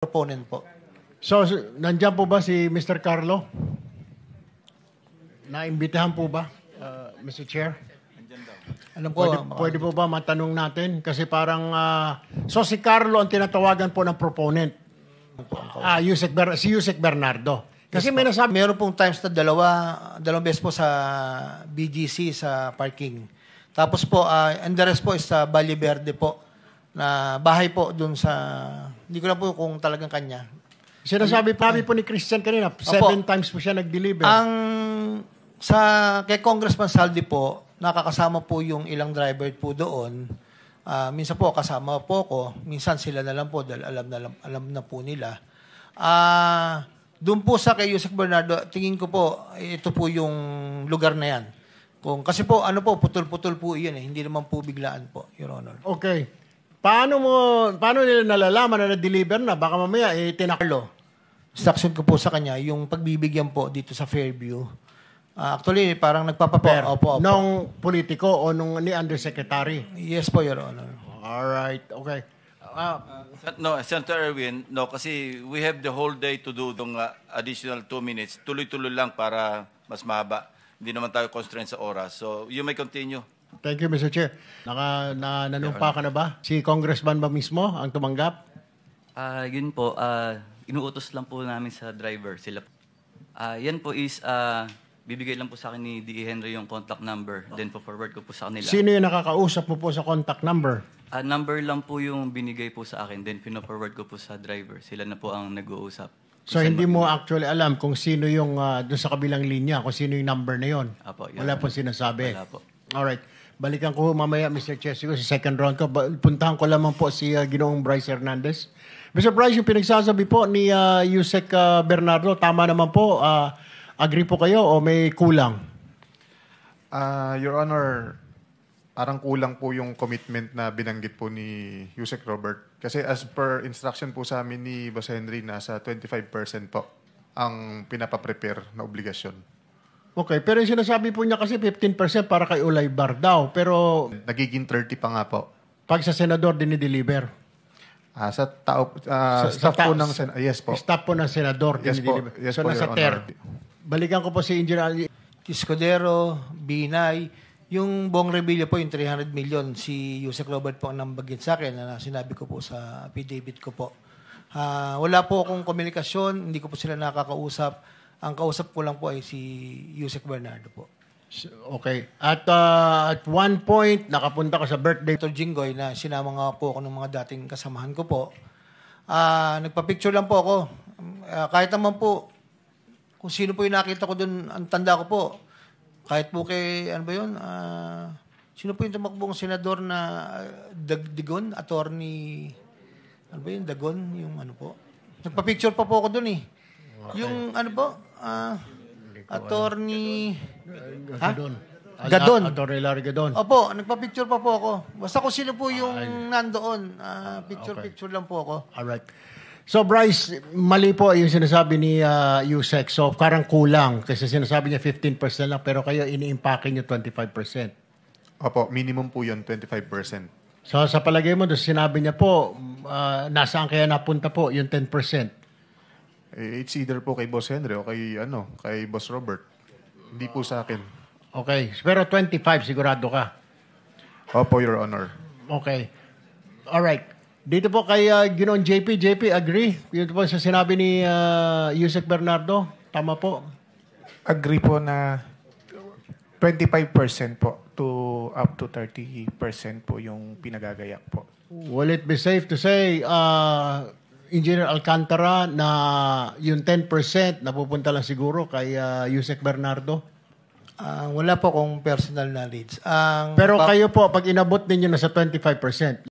proponent po. So, nandiyan po ba si Mr. Carlo? Naimbitahan po ba, Mr. Chair? Alam ko, Pwede po ba matanong natin? Kasi parang, so si Carlo ang tinatawagan po ng proponent. Si Yusek Bernardo. Kasi may nasabi. meron pong times na dalawang beses po sa BGC sa parking. Tapos po, and the rest po is sa Valle Verde po, na bahay po dun sa, hindi ko lang po kung talagang kanya. Sinasabi po ni Christian kanina, 7 times po siya nag-deliver. Kay Congressman Saldi po, nakakasama po yung ilang driver po doon. Minsan po kasama po ko, minsan sila na lang po dahil alam na po nila. Doon po sa kay Yusek Bernardo, tingin ko po ito po yung lugar na yan. Kasi po putol-putol po 'yun eh, hindi naman po biglaan po, Your Honor. Okay. Paano nila nalalaman na na-deliver na? Baka mamaya tinaklo. Instruction ko po sa kanya yung pagbibigyan po dito sa Fairview. Actually, parang nagpapaper. Opo. Nung politiko o nung ni Undersecretary? Yes po, Your Honor. Alright, okay. No, Senator Erwin, no, kasi we have the whole day to do itong additional 2 minutes. Tuloy-tuloy lang para mas mahaba. Hindi naman tayo constrained sa oras. So, you may continue. Thank you, Mr. Chair. Nanumpa ka na ba? Si Congressman ba mismo ang tumanggap? Yun po, inuutos lang po namin sa driver sila. Yan po is, bibigay lang po sa akin ni D.E. Henry yung contact number, then po-forward ko po sa kanila. Sino yung nakakausap mo po sa contact number? Number lang po yung binigay po sa akin, then pino-forward ko po sa driver. Sila na po ang nag-uusap. So, hindi mo actually alam kung sino yung doon sa kabilang linya, kung sino yung number na yon. Apo, Wala po sinasabi. Wala po. Alright. Balikan ko mamaya, Mr. Chair, siguro sa second round ko. Puntahan ko lamang po si Ginoong Bryce Hernandez. Mr. Bryce, yung pinagsasabi po ni Yusek Bernardo, tama naman po. Agree po kayo o may kulang? Your Honor, parang kulang po yung commitment na binanggit po ni Yusek Robert. Kasi as per instruction po sa amin ni Boss Henry, nasa 25% po ang pinapaprepare na obligasyon. Okay, pero yung sinasabi po niya kasi 15% para kay Ulay Bar daw. Pero Nagiging 30 pa nga po. pag sa senador, dinideliver. Staff po ng yes po. Staff po ng senador, Yes po. dinideliver. Yes so, po, nasa Your Honor. 30. Balikan ko po si Engineer Tiscodero, Binay, yung Bong Revilla po, yung 300 million, si Yusek Robert po ang nambagin sa akin na sinabi ko po sa affidavit ko po. Wala po akong komunikasyon, hindi ko po sila nakakausap. Ang kausap ko lang po ay si Yusek Bernardo po. Okay. At one point, nakapunta ka sa birthday. Dr. Jinggoy na sinama nga po ako ng mga dating kasamahan ko po. Nagpa-picture lang po ako. Kahit naman po, kung sino po yung nakita ko doon, ang tanda ko po. Kahit po kay, ano ba yun? Sino po yung tumakbong senador na Dagon? Attorney, ano ba yun? Dagon? Yung ano po. Nagpa-picture pa po ako doon eh. Okay. Yung ano po? Attorney... Gadon. Attorney Larry Gadon. Opo, nagpa-picture pa po ako. Basta kung sino po yung nandoon. Picture lang po ako. Alright. So, Bryce, mali po yung sinasabi ni Yusek. So, parang kulang. Kasi sinasabi niya 15% lang, pero kayo ini-impake niyo 25%. Opo, minimum po yun, 25%. So, sa palagay mo, doon sinabi niya po, nasaan kaya napunta po yung 10%? It's either po kay Boss Henry o kay Boss Robert. Hindi po sa akin. Okay. Pero 25, sigurado ka? Opo, Your Honor. Okay. Alright. Dito po kay Ginoong JP. JP, agree? Yun po sa sinabi ni Yusek Bernardo. Tama po? Agree po na 25% po to up to 30% po yung pinagagayak po. Will it be safe to say, Engineer Alcantara, na yung 10% napupunta lang siguro kay Yusek Bernardo? Wala po akong personal knowledge. Pero kayo po, pag inabot ninyo na sa 25%,